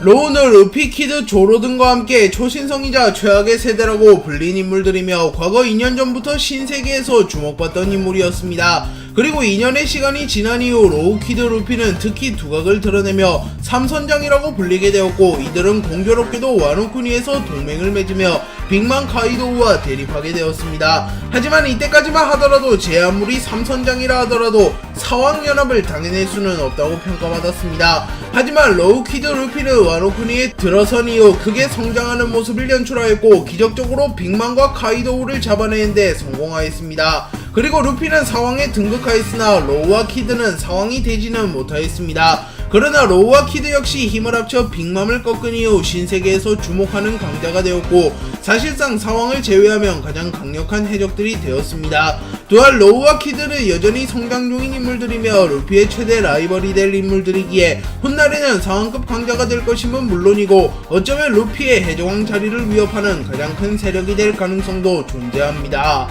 로우는 루피, 키드, 조로 등과 함께 초신성이자 최악의 세대라고 불린 인물들이며 과거 2년 전부터 신세계에서 주목받던 인물이었습니다. 그리고 2년의 시간이 지난 이후 로우, 키드, 루피는 특히 두각을 드러내며 삼선장이라고 불리게 되었고, 이들은 공교롭게도 와노쿠니에서 동맹을 맺으며 빅맘 카이도우와 대립하게 되었습니다. 하지만 이때까지만 하더라도 제 아무리 삼선장이라 하더라도 사왕연합을 당해낼 수는 없다고 평가받았습니다. 하지만 로우, 키드, 루피는 와노쿠니에 들어선 이후 크게 성장하는 모습을 연출하였고 기적적으로 빅맘과 카이도우를 잡아내는데 성공하였습니다. 그리고 루피는 사왕에 등극하였으나 로우와 키드는 사왕이 되지는 못하였습니다. 그러나 로우와 키드 역시 힘을 합쳐 빅맘을 꺾은 이후 신세계에서 주목하는 강자가 되었고 사실상 사왕을 제외하면 가장 강력한 해적들이 되었습니다. 또한 로우와 키드는 여전히 성장 중인 인물들이며 루피의 최대 라이벌이 될 인물들이기에 훗날에는 사왕급 강자가 될 것임은 물론이고 어쩌면 루피의 해적왕 자리를 위협하는 가장 큰 세력이 될 가능성도 존재합니다.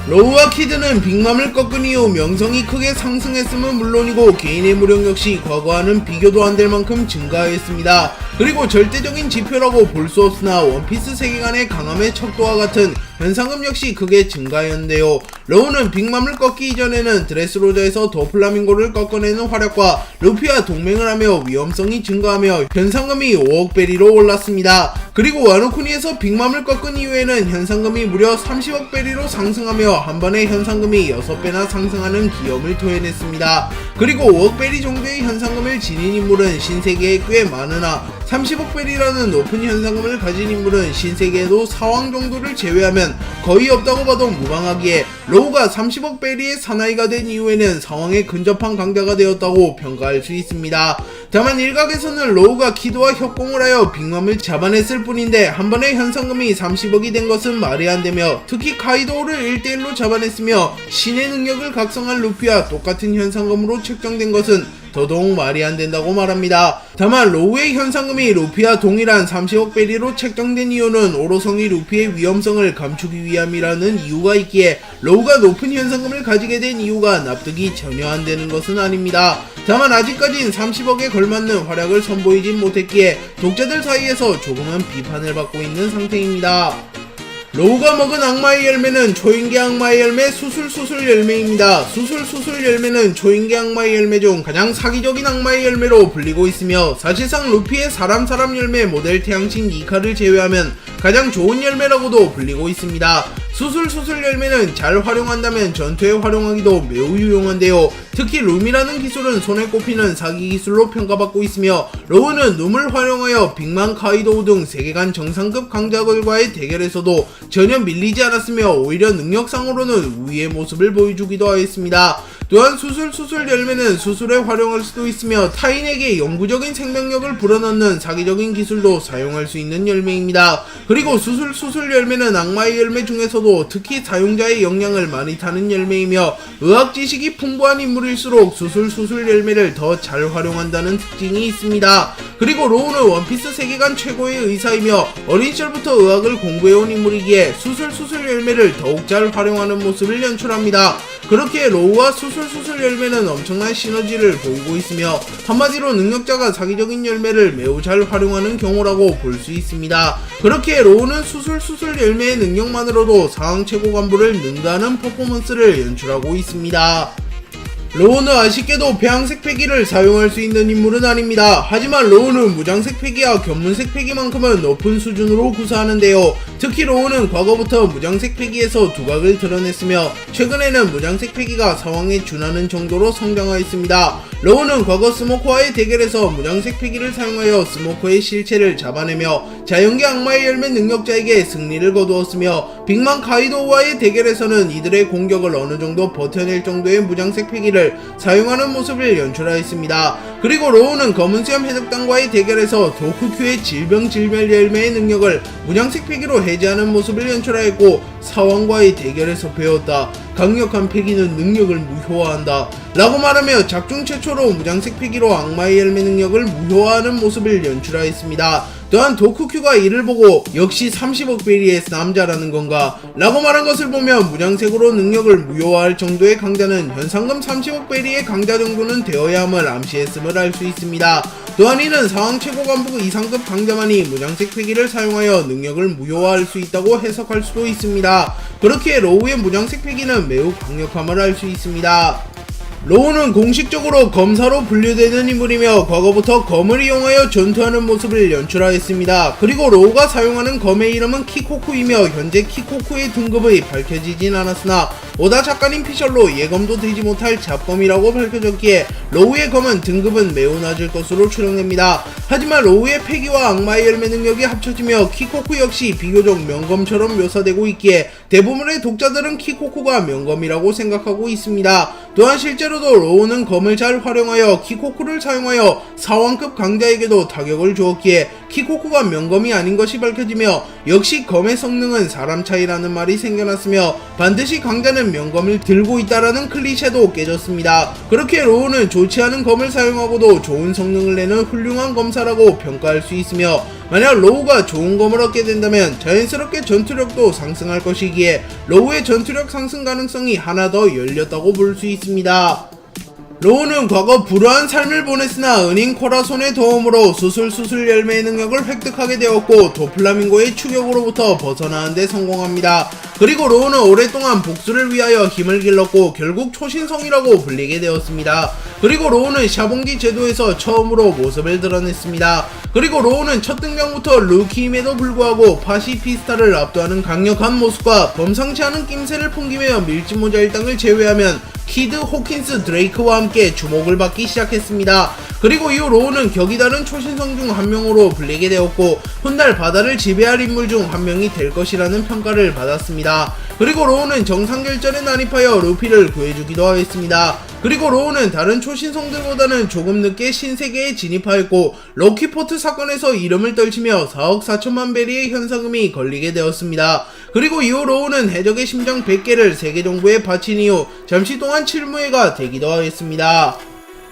로우와 키드는 빅맘을 꺾은 이후 명성이 크게 상승했음은 물론이고 개인의 무력 역시 과거와는 비교도 안 될 만큼 증가하였습니다. 그리고 절대적인 지표라고 볼 수 없으나 원피스 세계관의 강함의 척도와 같은 현상금 역시 크게 증가하였는데요. 로우는 빅맘을 꺾기 이전에는 드레스로저에서 도플라밍고를 꺾어내는 활약과 루피와 동맹을 하며 위험성이 증가하며 현상금이 5억 베리로 올랐습니다. 그리고 와노쿠니에서 빅맘을 꺾은 이후에는 현상금이 무려 30억 베리로 상승하며 한 번에 현상금이 6배나 상승하는 기염을 토해냈습니다. 그리고 5억 베리 정도의 현상금을 지닌 인물은 신세계에 꽤 많으나 30억 베리라는 높은 현상금을 가진 인물은 신세계에도 사왕 정도를 제외하면 거의 없다고 봐도 무방하기에 로우가 30억 베리의 사나이가 된 이후에는 사왕에 근접한 강자가 되었다고 평가할 수 있습니다. 다만 일각에서는 로우가 키드와 협공을 하여 빅맘을 잡아냈을 뿐인데 한 번에 현상금이 30억이 된 것은 말이 안 되며 특히 카이도우를 1대1로 잡아냈으며 신의 능력을 각성한 루피와 똑같은 현상금으로 책정된 것은 더더욱 말이 안 된다고 말합니다. 다만 로우의 현상금이 루피와 동일한 30억 베리로 책정된 이유는 오로성이 루피의 위험성을 감추기 위함이라는 이유가 있기에 로우가 높은 현상금을 가지게 된 이유가 납득이 전혀 안 되는 것은 아닙니다. 다만 아직까진 30억에 걸맞는 활약을 선보이진 못했기에 독자들 사이에서 조금은 비판을 받고 있는 상태입니다. 로우가 먹은 악마의 열매는 초인계 악마의 열매 수술수술 열매입니다. 수술수술 열매는 초인계 악마의 열매 중 가장 사기적인 악마의 열매로 불리고 있으며 사실상 루피의 사람 열매 모델 태양신 니카를 제외하면 가장 좋은 열매라고도 불리고 있습니다. 수술수술 열매는 잘 활용한다면 전투에 활용하기도 매우 유용한데요. 특히 룸이라는 기술은 손에 꼽히는 사기 기술로 평가받고 있으며 로우는 룸을 활용하여 빅맘, 카이도우 등 세계관 정상급 강자들과의 대결에서도 전혀 밀리지 않았으며 오히려 능력상으로는 우위의 모습을 보여주기도 하였습니다. 또한 수술수술 열매는 수술에 활용할 수도 있으며 타인에게 영구적인 생명력을 불어넣는 사기적인 기술도 사용할 수 있는 열매입니다. 그리고 수술수술 열매는 악마의 열매 중에서도 특히 사용자의 역량을 많이 타는 열매이며 의학 지식이 풍부한 인물일수록 수술수술 열매를 더 잘 활용한다는 특징이 있습니다. 그리고 로우는 원피스 세계관 최고의 의사이며 어린 시절부터 의학을 공부해온 인물이기에 수술수술 열매를 더욱 잘 활용하는 모습을 연출합니다. 그렇게 로우와 수술수술 열매는 엄청난 시너지를 보이고 있으며 한마디로 능력자가 사기적인 열매를 매우 잘 활용하는 경우라고 볼 수 있습니다. 그렇게 로우는 수술수술 열매의 능력만으로도 사왕 최고 간부를 능가하는 퍼포먼스를 연출하고 있습니다. 로우는 아쉽게도 배양색 패기를 사용할 수 있는 인물은 아닙니다. 하지만 로우는 무장색 패기와 견문색 패기만큼은 높은 수준으로 구사하는데요. 특히 로우는 과거부터 무장색 패기에서 두각을 드러냈으며 최근에는 무장색 패기가 사왕에 준하는 정도로 성장하였습니다. 로우는 과거 스모커와의 대결에서 무장색 패기를 사용하여 스모커의 실체를 잡아내며 자연계 악마의 열매 능력자에게 승리를 거두었으며 빅맘 카이도우와의 대결에서는 이들의 공격을 어느정도 버텨낼 정도의 무장색 패기를 사용하는 모습을 연출하였습니다. 그리고 로우는 검은수염 해적단과의 대결에서 도쿠큐의 질병질멸 열매의 능력을 무장색 패기로 해제하는 모습을 연출하였고 사왕과의 대결에서 배웠다. 강력한 패기는 능력을 무효화한다. 라고 말하며 작중 최초로 무장색 패기로 악마의 열매 능력을 무효화하는 모습을 연출하였습니다. 또한 도쿠큐가 이를 보고 역시 30억 베리의 남자라는 건가? 라고 말한 것을 보면 무장색으로 능력을 무효화할 정도의 강자는 현상금 30억 베리의 강자 정도는 되어야 함을 암시했음을 알 수 있습니다. 또한 이는 상황 최고 간부 이상급 강자만이 무장색 패기를 사용하여 능력을 무효화할 수 있다고 해석할 수도 있습니다. 그렇기에 로우의 무장색 패기는 매우 강력함을 알 수 있습니다. 로우는 공식적으로 검사로 분류되는 인물이며 과거부터 검을 이용하여 전투하는 모습을 연출하였습니다. 그리고 로우가 사용하는 검의 이름은 키코쿠이며 현재 키코쿠의 등급이 밝혀지진 않았으나 오다 작가님 피셜로 예검도 되지 못할 잡검이라고 밝혀졌기에 로우의 검은 등급은 매우 낮을 것으로 추정됩니다. 하지만 로우의 패기와 악마의 열매 능력이 합쳐지며 키코쿠 역시 비교적 명검처럼 묘사되고 있기에 대부분의 독자들은 키코쿠가 명검이라고 생각하고 있습니다. 또한 실제로도 로우는 검을 잘 활용하여 키코쿠를 사용하여 사왕급 강자에게도 타격을 주었기에 키코쿠가 명검이 아닌 것이 밝혀지며 역시 검의 성능은 사람 차이라는 말이 생겨났으며 반드시 강자는 명검을 들고 있다라는 클리셰도 깨졌습니다. 그렇게 로우는 좋지 않은 검을 사용하고도 좋은 성능을 내는 훌륭한 검사라고 평가할 수 있으며 만약 로우가 좋은 검을 얻게 된다면 자연스럽게 전투력도 상승할 것이기에 로우의 전투력 상승 가능성이 하나 더 열렸다고 볼 수 있습니다. 로우는 과거 불우한 삶을 보냈으나 은인 코라손의 도움으로 수술 열매의 능력을 획득하게 되었고 도플라밍고의 추격으로부터 벗어나는 데 성공합니다. 그리고 로우는 오랫동안 복수를 위하여 힘을 길렀고 결국 초신성이라고 불리게 되었습니다. 그리고 로우는 샤봉기 제도에서 처음으로 모습을 드러냈습니다. 그리고 로우는 첫 등장부터 루키임에도 불구하고 파시피스타를 압도하는 강력한 모습과 범상치 않은 낌새를 풍기며 밀짚모자 일당을 제외하면 키드, 호킨스, 드레이크와 함께 주목을 받기 시작했습니다. 그리고 이후 로우는 격이 다른 초신성 중 한 명으로 불리게 되었고 훗날 바다를 지배할 인물 중 한 명이 될 것이라는 평가를 받았습니다. 그리고 로우는 정상결전에 난입하여 루피를 구해주기도 하였습니다. 그리고 로우는 다른 초신성들보다는 조금 늦게 신세계에 진입하였고 럭키포트 사건에서 이름을 떨치며 4억 4천만 베리의 현상금이 걸리게 되었습니다. 그리고 이후 로우는 해적의 심장 100개를 세계 정부에 바친 이후 잠시 동안 칠무회가 되기도 하였습니다.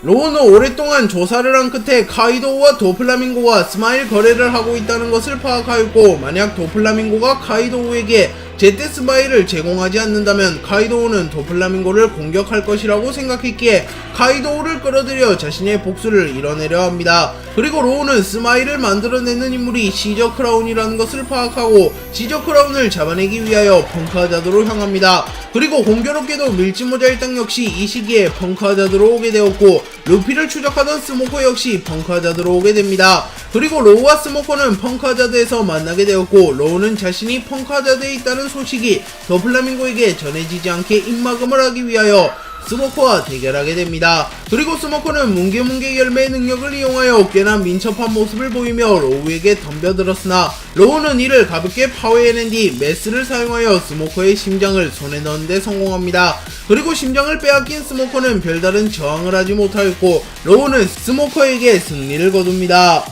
로우는 오랫동안 조사를 한 끝에 카이도우와 도플라밍고가 스마일 거래를 하고 있다는 것을 파악하였고 만약 도플라밍고가 카이도우에게 제때 스마일을 제공하지 않는다면 카이도우는 도플라밍고를 공격할 것이라고 생각했기에 카이도우를 끌어들여 자신의 복수를 이뤄내려 합니다. 그리고 로우는 스마일을 만들어내는 인물이 시저 크라운이라는 것을 파악하고 시저 크라운을 잡아내기 위하여 펑크하자드로 향합니다. 그리고 공교롭게도 밀짚모자 일당 역시 이 시기에 펑크하자드로 오게 되었고 루피를 추적하던 스모커 역시 펑크하자드로 오게 됩니다. 그리고 로우와 스모커는 펑크하자드에서 만나게 되었고 로우는 자신이 펑크하자드에 있다는 소식이 도플라밍고에게 전해지지 않게 입막음을 하기 위하여 스모커와 대결하게 됩니다. 그리고 스모커는 뭉게뭉게 열매의 능력을 이용하여 꽤나 민첩한 모습을 보이며 로우에게 덤벼들었으나 로우는 이를 가볍게 파괴해낸 뒤 메스를 사용하여 스모커의 심장을 손에 넣는 데 성공합니다. 그리고 심장을 빼앗긴 스모커는 별다른 저항을 하지 못하였고 로우는 스모커에게 승리를 거둡니다.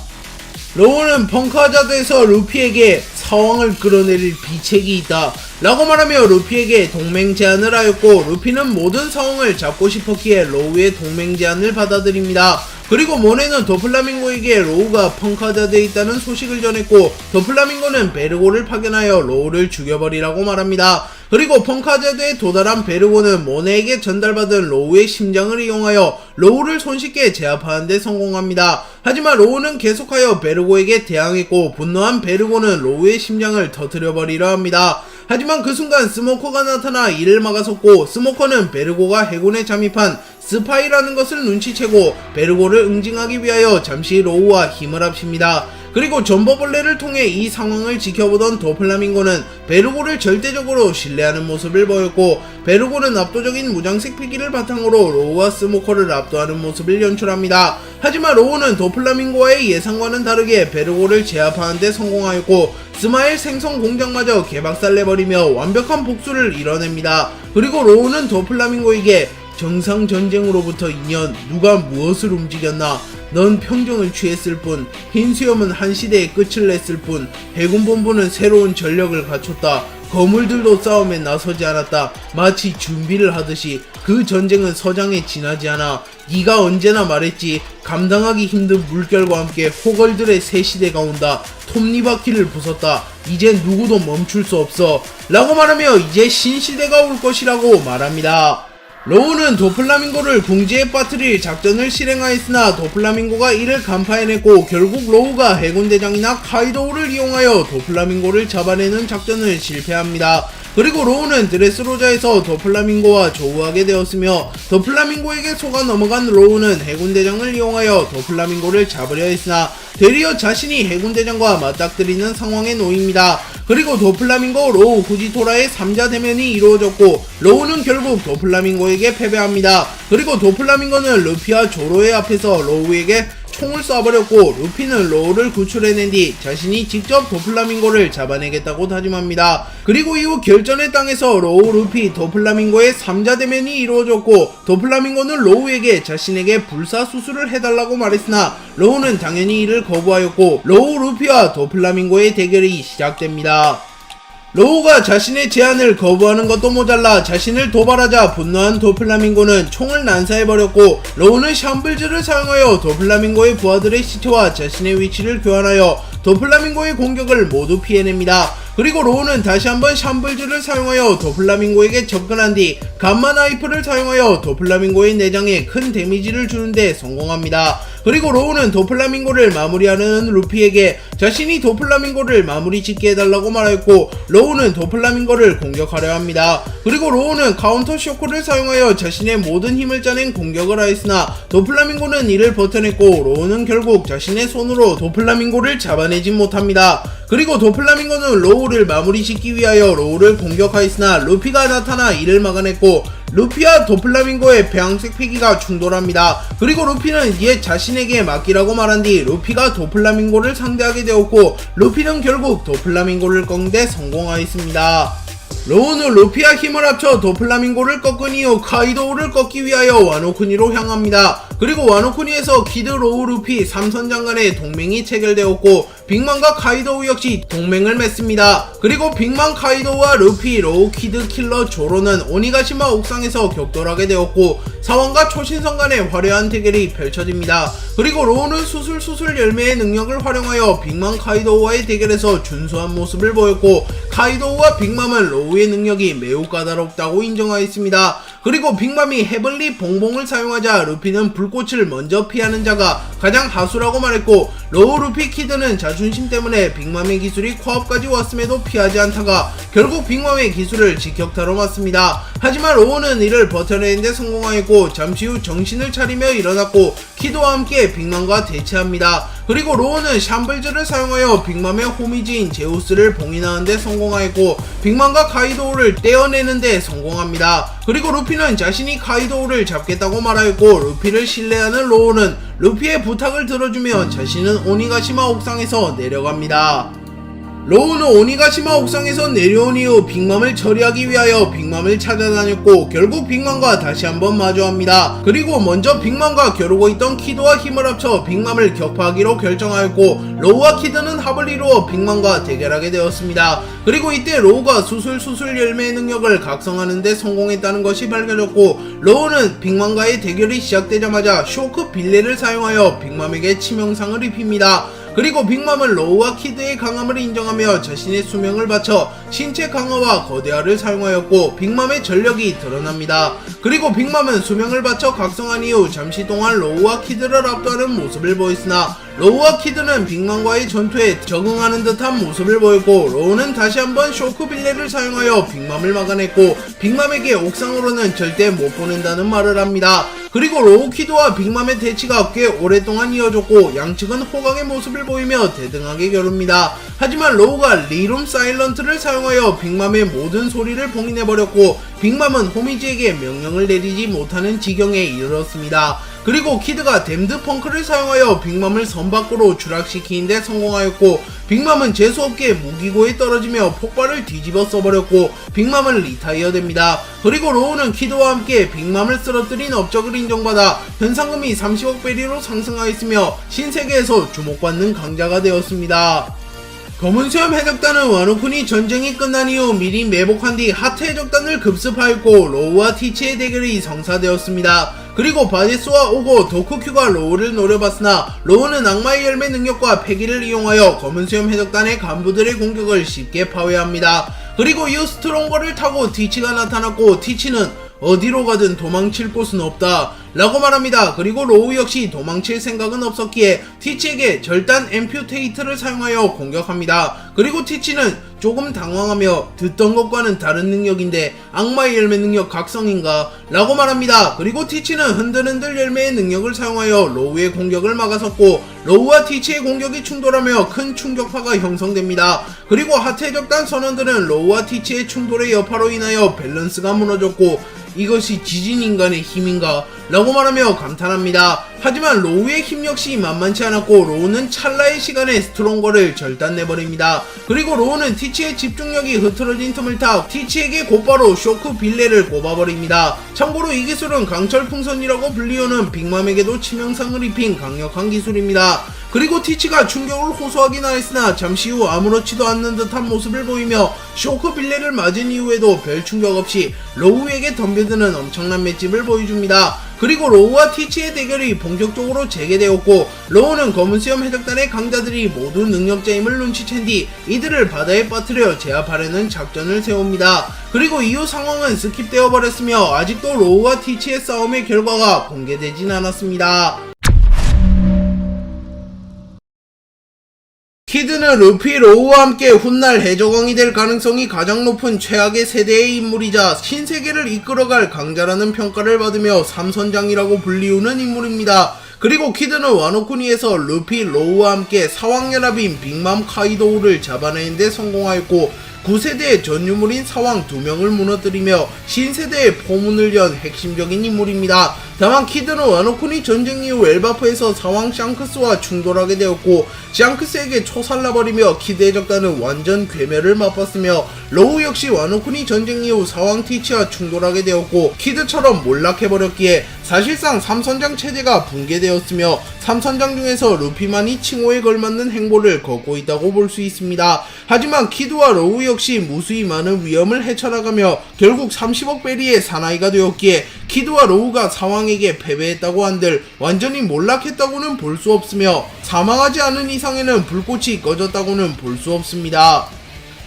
로우는 펑크하자드에서 루피에게 사왕을 끌어내릴 비책이 있다 라고 말하며 루피에게 동맹 제안을 하였고 루피는 모든 사왕을 잡고 싶었기에 로우의 동맹 제안을 받아들입니다. 그리고 모네는 도플라밍고에게 로우가 펑크하자드에 있다는 소식을 전했고 도플라밍고는 베르고를 파견하여 로우를 죽여버리라고 말합니다. 그리고 펑크하자드에 도달한 베르고는 모네에게 전달받은 로우의 심장을 이용하여 로우를 손쉽게 제압하는 데 성공합니다. 하지만 로우는 계속하여 베르고에게 대항했고 분노한 베르고는 로우의 심장을 터뜨려버리려 합니다. 하지만 그 순간 스모커가 나타나 이를 막아섰고 스모커는 베르고가 해군에 잠입한 스파이라는 것을 눈치채고 베르고를 응징하기 위하여 잠시 로우와 힘을 합칩니다. 그리고 전버벌레를 통해 이 상황을 지켜보던 도플라밍고는 베르고를 절대적으로 신뢰하는 모습을 보였고 베르고는 압도적인 무장색 패기를 바탕으로 로우와 스모커를 압도하는 모습을 연출합니다. 하지만 로우는 도플라밍고와의 예상과는 다르게 베르고를 제압하는 데 성공하였고 스마일 생성 공장마저 개박살내버리며 완벽한 복수를 이뤄냅니다. 그리고 로우는 도플라밍고에게 정상전쟁으로부터 2년 누가 무엇을 움직였나? 넌 평정을 취했을 뿐, 흰 수염은 한 시대의 끝을 냈을 뿐, 해군본부는 새로운 전력을 갖췄다. 거물들도 싸움에 나서지 않았다. 마치 준비를 하듯이 그 전쟁은 서장에 지나지 않아. 네가 언제나 말했지. 감당하기 힘든 물결과 함께 호걸들의 새 시대가 온다. 톱니바퀴를 부쉈다. 이제 누구도 멈출 수 없어 라고 말하며 이제 신시대가 올 것이라고 말합니다. 로우는 도플라밍고를 궁지에 빠뜨릴 작전을 실행하였으나 도플라밍고가 이를 간파해냈고 결국 로우가 해군대장이나 카이도우를 이용하여 도플라밍고를 잡아내는 작전을 실패합니다. 그리고 로우는 드레스로자에서 도플라밍고와 조우하게 되었으며 도플라밍고에게 속아 넘어간 로우는 해군대장을 이용하여 도플라밍고를 잡으려 했으나 되리어 자신이 해군대장과 맞닥뜨리는 상황에 놓입니다. 그리고 도플라밍고 로우 후지토라의 3자 대면이 이루어졌고 로우는 결국 도플라밍고에게 패배합니다. 그리고 도플라밍고는 루피와 조로의 앞에서 로우에게 총을 쏴버렸고 루피는 로우를 구출해낸 뒤 자신이 직접 도플라밍고를 잡아내겠다고 다짐합니다. 그리고 이후 결전의 땅에서 로우, 루피, 도플라밍고의 3자 대면이 이루어졌고 도플라밍고는 로우에게 자신에게 불사수술을 해달라고 말했으나 로우는 당연히 이를 거부하였고 로우, 루피와 도플라밍고의 대결이 시작됩니다. 로우가 자신의 제안을 거부하는 것도 모자라 자신을 도발하자 분노한 도플라밍고는 총을 난사해버렸고 로우는 샴블즈를 사용하여 도플라밍고의 부하들의 시체와 자신의 위치를 교환하여 도플라밍고의 공격을 모두 피해냅니다. 그리고 로우는 다시 한번 샴블즈를 사용하여 도플라밍고에게 접근한 뒤 감마 나이프를 사용하여 도플라밍고의 내장에 큰 데미지를 주는데 성공합니다. 그리고 로우는 도플라밍고를 마무리하는 루피에게 자신이 도플라밍고를 마무리 짓게 해달라고 말하였고 로우는 도플라밍고를 공격하려 합니다. 그리고 로우는 카운터 쇼크를 사용하여 자신의 모든 힘을 짜낸 공격을 하였으나 도플라밍고는 이를 버텨냈고 로우는 결국 자신의 손으로 도플라밍고를 잡아내진 못합니다. 그리고 도플라밍고는 로우를 마무리 짓기 위하여 로우를 공격하였으나 루피가 나타나 이를 막아냈고 루피와 도플라밍고의 배양색 패기가 충돌합니다. 그리고 루피는 이에 자신에게 맡기라고 말한 뒤 루피가 도플라밍고를 상대하게 되었고 루피는 결국 도플라밍고를 꺾는데 성공하였습니다. 로우는 루피와 힘을 합쳐 도플라밍고를 꺾은 이후 카이도우를 꺾기 위하여 와노쿠니로 향합니다. 그리고 와노쿠니에서 키드, 로우, 루피 3선장 간의 동맹이 체결되었고 빅맘과 카이도우 역시 동맹을 맺습니다. 그리고 빅맘, 카이도우와 루피, 로우, 키드, 킬러, 조로는 오니가시마 옥상에서 격돌하게 되었고 사원과 초신성 간의 화려한 대결이 펼쳐집니다. 그리고 로우는 수술 열매의 능력을 활용하여 빅맘, 카이도우와의 대결에서 준수한 모습을 보였고 카이도우와 빅맘은 로우의 능력이 매우 까다롭다고 인정하였습니다. 그리고 빅맘이 헤블리 봉봉을 사용하자 루피는 불꽃을 먼저 피하는 자가 가장 하수라고 말했고 로우, 루피, 키드는 자존심 때문에 빅맘의 기술이 코앞까지 왔음에도 피하지 않다가 결국 빅맘의 기술을 직격타로 맞습니다. 하지만 로우는 이를 버텨내는데 성공하였고 잠시 후 정신을 차리며 일어났고 키드와 함께 빅맘과 대치합니다. 그리고 로우는 샴블즈를 사용하여 빅맘의 호미지인 제우스를 봉인하는데 성공하였고 빅맘과 카이도우를 떼어내는데 성공합니다. 그리고 루피는 자신이 카이도우를 잡겠다고 말하였고 루피를 신뢰하는 로우는 루피의 부탁을 들어주며 자신은 오니가시마 옥상에서 내려갑니다. 로우는 오니가시마 옥상에서 내려온 이후 빅맘을 처리하기 위하여 빅맘을 찾아다녔고 결국 빅맘과 다시 한번 마주합니다. 그리고 먼저 빅맘과 겨루고 있던 키드와 힘을 합쳐 빅맘을 격파하기로 결정하였고 로우와 키드는 합을 이루어 빅맘과 대결하게 되었습니다. 그리고 이때 로우가 수술 열매의 능력을 각성하는 데 성공했다는 것이 밝혀졌고 로우는 빅맘과의 대결이 시작되자마자 쇼크 빌레를 사용하여 빅맘에게 치명상을 입힙니다. 그리고 빅맘은 로우와 키드의 강함을 인정하며 자신의 수명을 바쳐 신체 강화와 거대화를 사용하였고 빅맘의 전력이 드러납니다. 그리고 빅맘은 수명을 바쳐 각성한 이후 잠시 동안 로우와 키드를 압도하는 모습을 보였으나 로우와 키드는 빅맘과의 전투에 적응하는 듯한 모습을 보였고 로우는 다시 한번 쇼크 빌레를 사용하여 빅맘을 막아냈고 빅맘에게 옥상으로는 절대 못 보낸다는 말을 합니다. 그리고 로우, 키드와 빅맘의 대치가 꽤 오랫동안 이어졌고 양측은 호강의 모습을 보이며 대등하게 겨룹니다. 하지만 로우가 리룸 사일런트를 사용하여 빅맘의 모든 소리를 봉인해버렸고 빅맘은 호미지에게 명령을 내리지 못하는 지경에 이르렀습니다. 그리고 키드가 댐드 펑크를 사용하여 빅맘을 선 밖으로 추락시키는데 성공하였고 빅맘은 재수없게 무기고에 떨어지며 폭발을 뒤집어 써버렸고 빅맘은 리타이어 됩니다. 그리고 로우는 키드와 함께 빅맘을 쓰러뜨린 업적을 인정받아 현상금이 30억 베리로 상승하였으며 신세계에서 주목받는 강자가 되었습니다. 검은수염 해적단은 와노쿠니 전쟁이 끝난 이후 미리 매복한 뒤 하트 해적단을 급습하였고 로우와 티치의 대결이 성사되었습니다. 그리고 바제스와 오고, 도쿠큐가 로우를 노려봤으나 로우는 악마의 열매 능력과 패기를 이용하여 검은수염 해적단의 간부들의 공격을 쉽게 파괴합니다. 그리고 이후 스트롱거를 타고 티치가 나타났고 티치는 어디로 가든 도망칠 곳은 없다 라고 말합니다. 그리고 로우 역시 도망칠 생각은 없었기에 티치에게 절단 앰퓨테이트를 사용하여 공격합니다. 그리고 티치는 조금 당황하며 듣던 것과는 다른 능력인데 악마의 열매 능력 각성인가? 라고 말합니다. 그리고 티치는 흔들흔들 열매의 능력을 사용하여 로우의 공격을 막아섰고 로우와 티치의 공격이 충돌하며 큰 충격파가 형성됩니다. 그리고 하태적단 선원들은 로우와 티치의 충돌의 여파로 인하여 밸런스가 무너졌고 이것이 지진인간의 힘인가? 라고 말하며 감탄합니다. 하지만 로우의 힘 역시 만만치 않았고 로우는 찰나의 시간에 스트롱거를 절단내버립니다. 그리고 로우는 티치의 집중력이 흐트러진 틈을 타 티치에게 곧바로 쇼크 빌레를 꼽아버립니다. 참고로 이 기술은 강철풍선이라고 불리우는 빅맘에게도 치명상을 입힌 강력한 기술입니다. 그리고 티치가 충격을 호소하긴 하였으나 잠시 후 아무렇지도 않는 듯한 모습을 보이며 쇼크 빌레를 맞은 이후에도 별 충격 없이 로우에게 덤벼드는 엄청난 맷집을 보여줍니다. 그리고 로우와 티치의 대결이 본격적으로 재개되었고 로우는 검은수염 해적단의 강자들이 모두 능력자임을 눈치챈 뒤 이들을 바다에 빠뜨려 제압하려는 작전을 세웁니다. 그리고 이후 상황은 스킵되어 버렸으며 아직도 로우와 티치의 싸움의 결과가 공개되진 않았습니다. 키드는 루피, 로우와 함께 훗날 해적왕이 될 가능성이 가장 높은 최악의 세대의 인물이자 신세계를 이끌어갈 강자라는 평가를 받으며 삼선장이라고 불리우는 인물입니다. 그리고 키드는 와노쿠니에서 루피, 로우와 함께 사왕연합인 빅맘 카이도우를 잡아내는 데 성공하였고 9세대의 전 유물인 사왕 2명을 무너뜨리며 신세대의 포문을 연 핵심적인 인물입니다. 다만 키드는 와노쿠니 전쟁 이후 엘바프에서 사왕 샹크스와 충돌하게 되었고 샹크스에게 초살나버리며 키드의 적단은 완전 괴멸을 맛봤으며 로우 역시 와노쿠니 전쟁 이후 사왕 티치와 충돌하게 되었고 키드처럼 몰락해버렸기에 사실상 삼선장 체제가 붕괴되었으며 삼선장 중에서 루피만이 칭호에 걸맞는 행보를 걷고 있다고 볼 수 있습니다. 하지만 키드와 로우 역시 무수히 많은 위험을 헤쳐나가며 결국 30억 베리의 사나이가 되었기에 키드와 로우가 사왕에게 패배했다고 한들 완전히 몰락했다고는 볼 수 없으며 사망하지 않은 이상에는 불꽃이 꺼졌다고는 볼 수 없습니다.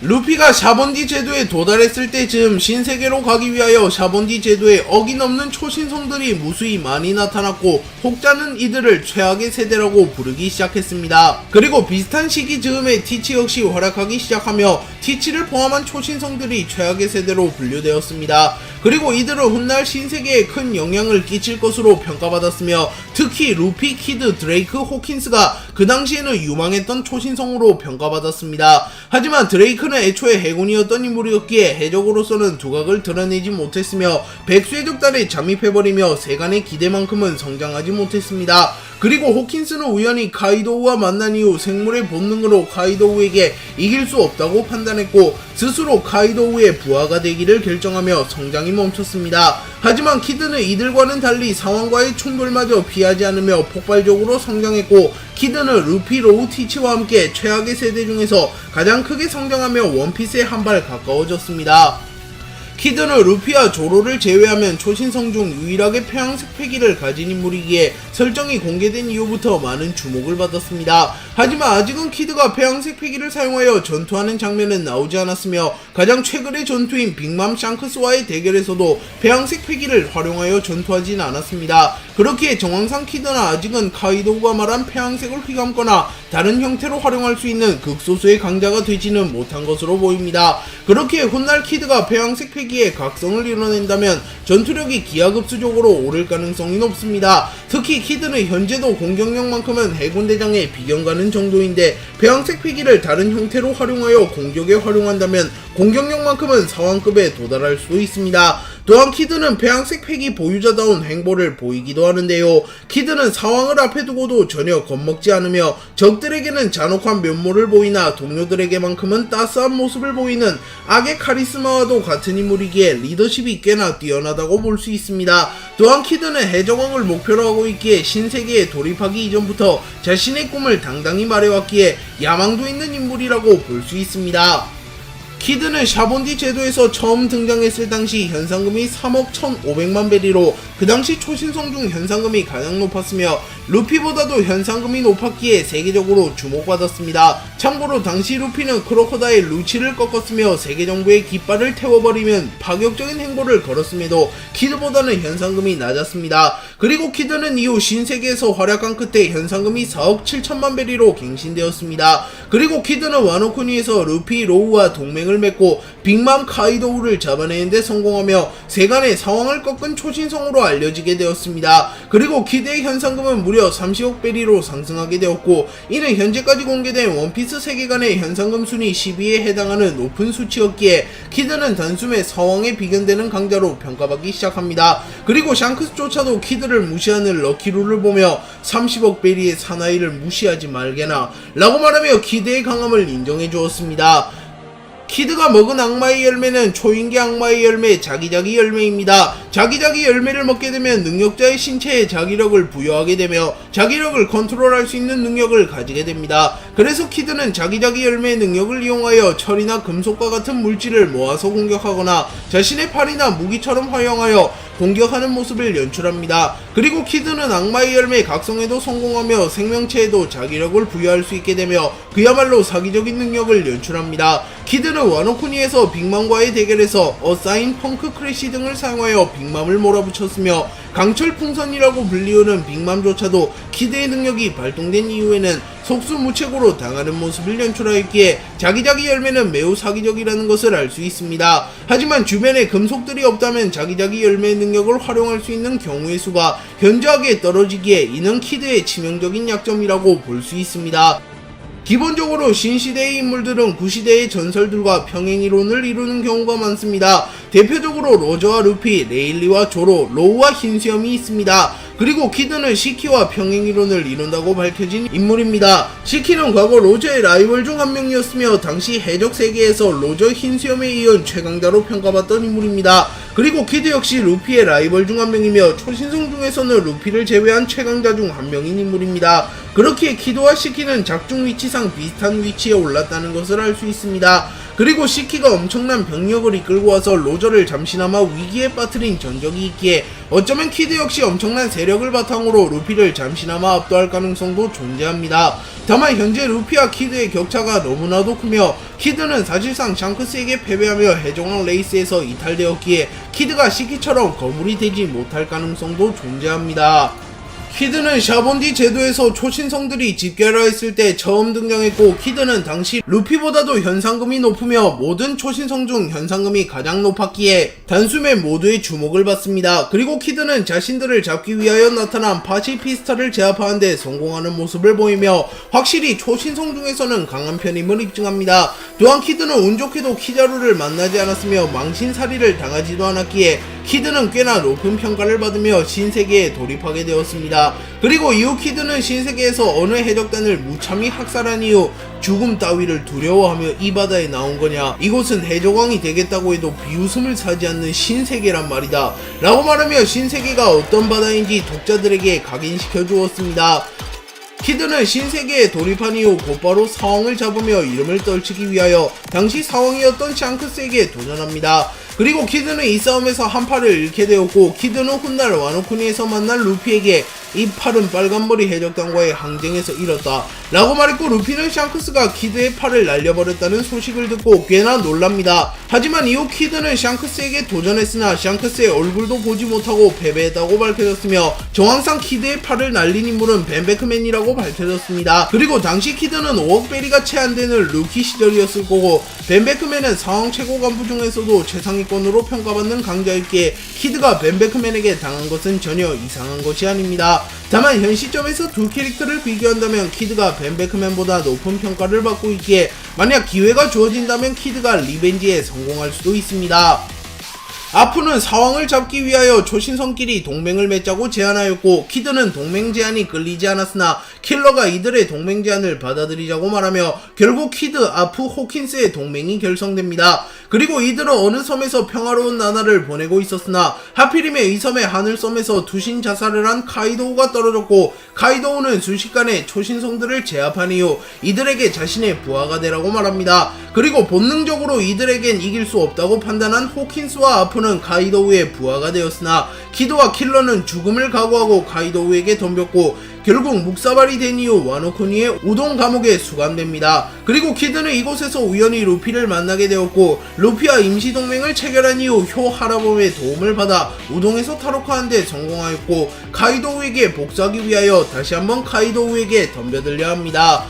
루피가 샤본디 제도에 도달했을 때쯤 신세계로 가기 위하여 샤본디 제도에 어기넘는 초신성들이 무수히 많이 나타났고 혹자는 이들을 최악의 세대라고 부르기 시작했습니다. 그리고 비슷한 시기 즈음에 티치 역시 활약하기 시작하며 티치를 포함한 초신성들이 최악의 세대로 분류되었습니다. 그리고 이들은 훗날 신세계에 큰 영향을 끼칠 것으로 평가받았으며 특히 루피, 키드, 드레이크, 호킨스가 그 당시에는 유망했던 초신성으로 평가받았습니다. 하지만 드레이크는 애초에 해군이었던 인물이었기에 해적으로서는 두각을 드러내지 못했으며 백수해적단에 잠입해버리며 세간의 기대만큼은 성장하지 못했습니다. 그리고 호킨스는 우연히 카이도우와 만난 이후 생물의 본능으로 카이도우에게 이길 수 없다고 판단했고 스스로 카이도우의 부하가 되기를 결정하며 성장이 멈췄습니다. 하지만 키드는 이들과는 달리 상황과의 충돌마저 피하지 않으며 폭발적으로 성장했고 키드는 루피, 로우, 티치와 함께 최악의 세대 중에서 가장 크게 성장하며 원피스에 한 발 가까워졌습니다. 키드는 루피와 조로를 제외하면 초신성 중 유일하게 폐왕색 패기를 가진 인물이기에 설정이 공개된 이후부터 많은 주목을 받았습니다. 하지만 아직은 키드가 폐왕색 패기를 사용하여 전투하는 장면은 나오지 않았으며 가장 최근의 전투인 빅맘 샹크스와의 대결에서도 폐왕색 패기를 활용하여 전투하진 않았습니다. 그렇기에 정황상 키드는 아직은 카이도우가 말한 폐왕색을 휘감거나 다른 형태로 활용할 수 있는 극소수의 강자가 되지는 못한 것으로 보입니다. 그렇기에 훗날 키드가 폐왕색 패기의 각성을 이뤄낸다면 전투력이 기하급수적으로 오를 가능성이 높습니다. 특히 키드는 현재도 공격력만큼은 해군대장에 비견가는 정도인데 폐왕색 패기를 다른 형태로 활용하여 공격에 활용한다면 공격력만큼은 사왕급에 도달할 수 있습니다. 또한 키드는 폐왕색 패기 보유자다운 행보를 보이기도 하는데요. 키드는 사왕을 앞에 두고도 전혀 겁먹지 않으며 적들에게는 잔혹한 면모를 보이나 동료들에게만큼은 따스한 모습을 보이는 악의 카리스마와도 같은 인물이기에 리더십이 꽤나 뛰어나다고 볼 수 있습니다. 또한 키드는 해적왕을 목표로 하고 있기에 신세계에 돌입하기 이전부터 자신의 꿈을 당당히 말해왔기에 야망도 있는 인물이라고 볼 수 있습니다. 키드는 샤본디 제도에서 처음 등장했을 당시 현상금이 3억 1,500만 베리로 그 당시 초신성 중 현상금이 가장 높았으며 루피보다도 현상금이 높았기에 세계적으로 주목받았습니다. 참고로 당시 루피는 크로커다일 루치를 꺾었으며 세계 정부의 깃발을 태워버리면 파격적인 행보를 걸었음에도 키드보다는 현상금이 낮았습니다. 그리고 키드는 이후 신세계에서 활약한 끝에 현상금이 4억 7천만 베리로 갱신되었습니다. 그리고 키드는 와노쿠니에서 루피, 로우와 동맹을 맺고 빅맘 카이도우를 잡아내는 데 성공하며 세간의 상황을 꺾은 초신성으로 알려지게 되었습니다. 그리고 키드의 현상금은 무려 30억 베리로 상승하게 되었고 이는 현재까지 공개된 원피스 세계관의 현상금 순위 10위에 해당하는 높은 수치였기에 키드는 단숨에 서왕에 비견되는 강자로 평가받기 시작합니다. 그리고 샹크스조차도 키드를 무시하는 럭키루를 보며 30억 베리의 사나이를 무시하지 말게나 라고 말하며 키드의 강함을 인정해 주었습니다. 키드가 먹은 악마의 열매는 초인계 악마의 열매 자기자기 열매입니다. 자기자기 열매를 먹게 되면 능력자의 신체에 자기력을 부여하게 되며 자기력을 컨트롤할 수 있는 능력을 가지게 됩니다. 그래서 키드는 자기자기 열매의 능력을 이용하여 철이나 금속과 같은 물질을 모아서 공격하거나 자신의 팔이나 무기처럼 활용하여 공격하는 모습을 연출합니다. 그리고 키드는 악마의 열매 각성에도 성공하며 생명체에도 자기력을 부여할 수 있게 되며 그야말로 사기적인 능력을 연출합니다. 키드는 와노쿠니에서 빅맘과의 대결에서 어사인, 펑크 크래시 등을 사용하여 빅맘을 몰아붙였으며 강철 풍선이라고 불리우는 빅맘조차도 키드의 능력이 발동된 이후에는 속수무책으로 당하는 모습을 연출하였기에 자기자기 열매는 매우 사기적이라는 것을 알 수 있습니다. 하지만 주변에 금속들이 없다면 자기자기 열매의 능력을 활용할 수 있는 경우의 수가 현저하게 떨어지기에 이는 키드의 치명적인 약점이라고 볼 수 있습니다. 기본적으로 신시대의 인물들은 구시대의 전설들과 평행이론을 이루는 경우가 많습니다. 대표적으로 로저와 루피, 레일리와 조로, 로우와 흰수염이 있습니다. 그리고 키드는 시키와 평행이론을 이룬다고 밝혀진 인물입니다. 시키는 과거 로저의 라이벌 중 한 명이었으며 당시 해적 세계에서 로저 흰수염에 이은 최강자로 평가받던 인물입니다. 그리고 키드 역시 루피의 라이벌 중 한 명이며 초신성 중에서는 루피를 제외한 최강자 중 한 명인 인물입니다. 그렇기에 키드와 시키는 작중 위치상 비슷한 위치에 올랐다는 것을 알 수 있습니다. 그리고 시키가 엄청난 병력을 이끌고 와서 로저를 잠시나마 위기에 빠뜨린 전적이 있기에 어쩌면 키드 역시 엄청난 세력을 바탕으로 루피를 잠시나마 압도할 가능성도 존재합니다. 다만 현재 루피와 키드의 격차가 너무나도 크며 키드는 사실상 샹크스에게 패배하며 해적왕 레이스에서 이탈되었기에 키드가 시키처럼 거물이 되지 못할 가능성도 존재합니다. 키드는 샤본디 제도에서 초신성들이 집결하였을 때 처음 등장했고 키드는 당시 루피보다도 현상금이 높으며 모든 초신성 중 현상금이 가장 높았기에 단숨에 모두의 주목을 받습니다. 그리고 키드는 자신들을 잡기 위하여 나타난 파시피스타를 제압하는 데 성공하는 모습을 보이며 확실히 초신성 중에서는 강한 편임을 입증합니다. 또한 키드는 운 좋게도 키자루를 만나지 않았으며 망신살이를 당하지도 않았기에 키드는 꽤나 높은 평가를 받으며 신세계에 돌입하게 되었습니다. 그리고 이후 키드는 신세계에서 어느 해적단을 무참히 학살한 이후 죽음 따위를 두려워하며 이 바다에 나온 거냐, 이곳은 해적왕이 되겠다고 해도 비웃음을 사지 않는 신세계란 말이다 라고 말하며 신세계가 어떤 바다인지 독자들에게 각인시켜 주었습니다. 키드는 신세계에 돌입한 이후 곧바로 사왕을 잡으며 이름을 떨치기 위하여 당시 사왕이었던 샹크스에게 도전합니다. 그리고 키드는 이 싸움에서 한 팔을 잃게 되었고 키드는 훗날 와노쿠니에서 만난 루피에게 이 팔은 빨간머리 해적단과의 항쟁에서 잃었다 라고 말했고 루피는 샹크스가 키드의 팔을 날려버렸다는 소식을 듣고 꽤나 놀랍니다. 하지만 이후 키드는 샹크스에게 도전했으나 샹크스의 얼굴도 보지 못하고 패배했다고 밝혀졌으며 정황상 키드의 팔을 날린 인물은 벤베크맨이라고 밝혀졌습니다. 그리고 당시 키드는 5억 베리가 채 안되는 루키 시절이었을 거고 벤베크맨은 상황 최고 간부 중에서도 최상위권으로 평가받는 강자였기에 키드가 벤베크맨에게 당한 것은 전혀 이상한 것이 아닙니다. 다만 현 시점에서 두 캐릭터를 비교한다면 키드가 벤베크맨보다 높은 평가를 받고 있기에 만약 기회가 주어진다면 키드가 리벤지에 성공할 수도 있습니다. 아프는 사왕을 잡기 위하여 초신성끼리 동맹을 맺자고 제안하였고 키드는 동맹 제안이 끌리지 않았으나 킬러가 이들의 동맹 제안을 받아들이자고 말하며 결국 키드, 아프, 호킨스의 동맹이 결성됩니다. 그리고 이들은 어느 섬에서 평화로운 나날을 보내고 있었으나 하필이면 이 섬의 하늘섬에서 투신 자살을 한 카이도우가 떨어졌고 카이도우는 순식간에 초신성들을 제압한 이후 이들에게 자신의 부하가 되라고 말합니다. 그리고 본능적으로 이들에겐 이길 수 없다고 판단한 호킨스와 아프는 카이도우의 부하가 되었으나 키드와 킬러는 죽음을 각오하고 카이도우에게 덤볐고 결국 묵사발이 된 이후 와노쿠니의 우동 감옥에 수감됩니다. 그리고 키드는 이곳에서 우연히 루피를 만나게 되었고 루피와 임시동맹을 체결한 이후 효 하라범의 도움을 받아 우동에서 탈옥하는 데 성공하였고 카이도우에게 복수하기 위하여 다시 한번 카이도우에게 덤벼들려 합니다.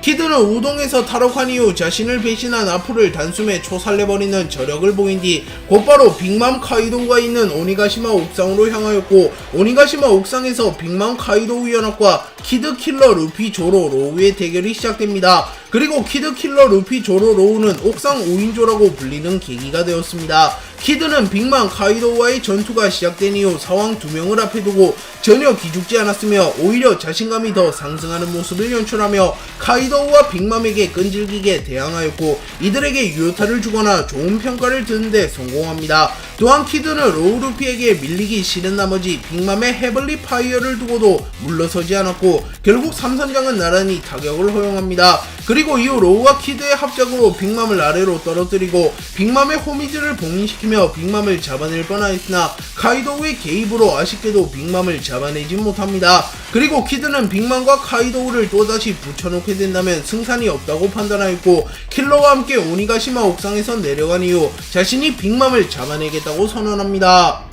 키드는 우동에서 탈옥한 이후 자신을 배신한 아프를 단숨에 초살내버리는 저력을 보인 뒤 곧바로 빅맘 카이도우가 있는 오니가시마 옥상으로 향하였고 오니가시마 옥상에서 빅맘 카이도우 연합과 키드 킬러 루피 조로 로우의 대결이 시작됩니다. 그리고 키드 킬러 루피 조로 로우는 옥상 5인조라고 불리는 계기가 되었습니다. 키드는 빅맘 카이도우와의 전투가 시작된 이후 사왕 2명을 앞에 두고 전혀 기죽지 않았으며 오히려 자신감이 더 상승하는 모습을 연출하며 카이도우와 빅맘에게 끈질기게 대항하였고 이들에게 유효타를 주거나 좋은 평가를 듣는데 성공합니다. 또한 키드는 로우 루피에게 밀리기 싫은 나머지 빅맘의 헤블리 파이어를 두고도 물러서지 않았고 결국 3선장은 나란히 타격을 허용합니다. 그리고 이후 로우와 키드의 합작으로 빅맘을 아래로 떨어뜨리고 빅맘의 호미즈를 봉인시키며 빅맘을 잡아낼 뻔하였으나 카이도우의 개입으로 아쉽게도 빅맘을 잡아내지 못합니다. 그리고 키드는 빅맘과 카이도우를 또다시 붙여놓게 된다면 승산이 없다고 판단하였고 킬러와 함께 오니가시마 옥상에서 내려간 이후 자신이 빅맘을 잡아내겠다고 선언합니다.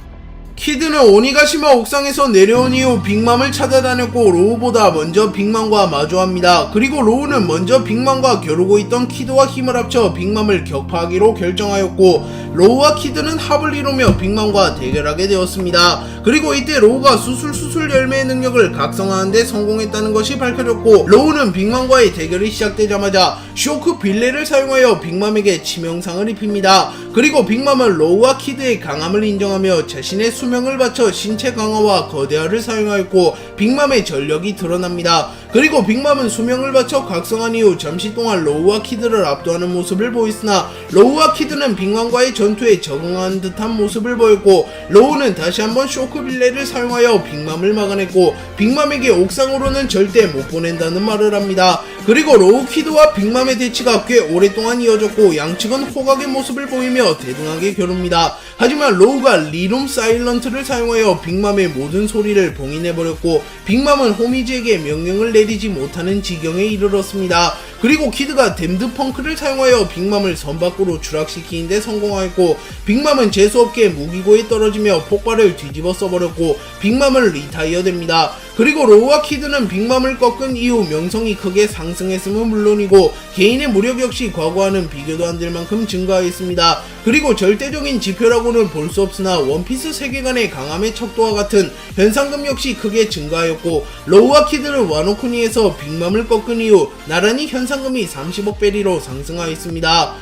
키드는 오니가시마 옥상에서 내려온 이후 빅맘을 찾아다녔고 로우보다 먼저 빅맘과 마주합니다. 그리고 로우는 먼저 빅맘과 겨루고 있던 키드와 힘을 합쳐 빅맘을 격파하기로 결정하였고 로우와 키드는 합을 이루며 빅맘과 대결하게 되었습니다. 그리고 이때 로우가 수술 열매의 능력을 각성하는 데 성공했다는 것이 밝혀졌고 로우는 빅맘과의 대결이 시작되자마자 쇼크 빌레를 사용하여 빅맘에게 치명상을 입힙니다. 그리고 빅맘은 로우와 키드의 강함을 인정하며 자신의 수명을 바쳐 신체 강화와 거대화를 사용하였고 빅맘의 전력이 드러납니다. 그리고 빅맘은 수명을 바쳐 각성한 이후 잠시 동안 로우와 키드를 압도하는 모습을 보였으나 로우와 키드는 빅맘과의 전투에 적응하는 듯한 모습을 보였고 로우는 다시 한번 쇼크 빌레를 사용하여 빅맘을 막아냈고 빅맘에게 옥상으로는 절대 못 보낸다는 말을 합니다. 그리고 로우 키드와 빅맘의 대치가 꽤 오랫동안 이어졌고 양측은 호각의 모습을 보이며 대등하게 겨룹니다. 하지만 로우가 리룸 사일런트를 사용하여 빅맘의 모든 소리를 봉인해버렸고 빅맘은 호미즈에게 명령을 내리지 못하는 지경에 이르렀습니다. 그리고 키드가 댐드 펑크를 사용하여 빅맘을 선 밖으로 추락시키는데 성공하였고 빅맘은 재수없게 무기고에 떨어지며 폭발을 뒤집어 써버렸고 빅맘은 리타이어 됩니다. 그리고 로우와 키드는 빅맘을 꺾은 이후 명성이 크게 상승했음은 물론이고 개인의 무력 역시 과거와는 비교도 안 될 만큼 증가하였습니다. 그리고 절대적인 지표라고는 볼 수 없으나 원피스 세계관의 강함의 척도와 같은 현상금 역시 크게 증가하였고 로우와 키드는 와노쿠니에서 빅맘을 꺾은 이후 나란히 현상금이 30억 베리로 상승하였습니다.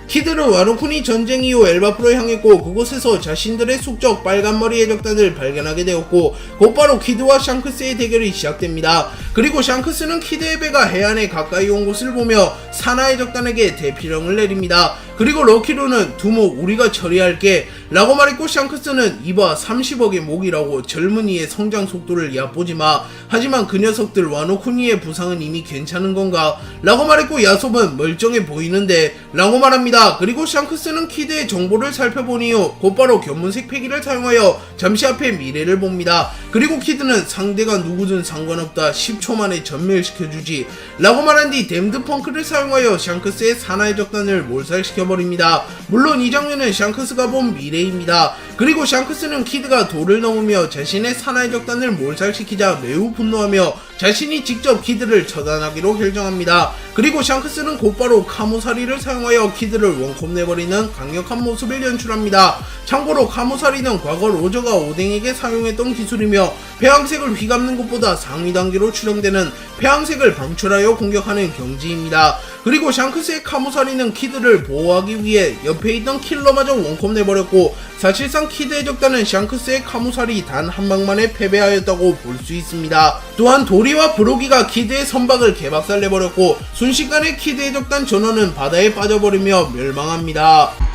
키드는 와노쿠니 전쟁 이후 엘바프로 향했고 그곳에서 자신들의 숙적 빨간머리 해적단을 발견하게 되었고 곧바로 키드와 샹크스의 대결이 시작됩니다. 그리고 샹크스는 키드의 배가 해안에 가까이 온 곳을 보며 사나 해적단에게 대피령을 내립니다. 그리고 럭키루는 두목 우리가 처리할게 라고 말했고 샹크스는 이봐 30억의 목이라고 젊은이의 성장 속도를 얕보지마. 하지만 그 녀석들 와노쿠니의 부상은 이미 괜찮은 건가? 라고 말했고 야솝은 멀쩡해 보이는데 라고 말합니다. 그리고 샹크스는 키드의 정보를 살펴보니 곧바로 견문색 패기를 사용하여 잠시 앞에 미래를 봅니다. 그리고 키드는 상대가 누구든 상관없다 10초 만에 전멸시켜주지 라고 말한 뒤 댐드 펑크를 사용하여 샹크스의 사나이 적단을 몰살시켜버립니다. 물론 이 장면은 샹크스가 본 미래입니다. 그리고 샹크스는 키드가 돌을 넘으며 자신의 사나이 적단을 몰살시키자 매우 분노하며 자신이 직접 키드를 처단하기로 결정합니다. 그리고 샹크스는 곧바로 카무사리를 사용하여 키드를 원컵 내버리는 강력한 모습을 연출합니다. 참고로 카무사리는 과거 로저가 오뎅에게 사용했던 기술이며 폐왕색을 휘감는 것보다 상위 단계로 추정되는 폐왕색을 방출하여 공격하는 경지입니다. 그리고 샹크스의 카무사리는 키드를 보호하기 위해 옆에 있던 킬러마저 원컵 내버렸고, 사실상 키드의 적단은 샹크스의 카무사리 단 한 방만에 패배하였다고 볼 수 있습니다. 또한 도리와 브로기가 키드의 선박을 개박살 내버렸고, 순식간에 키드의 적단 전원은 바다에 빠져버리며 멸망합니다.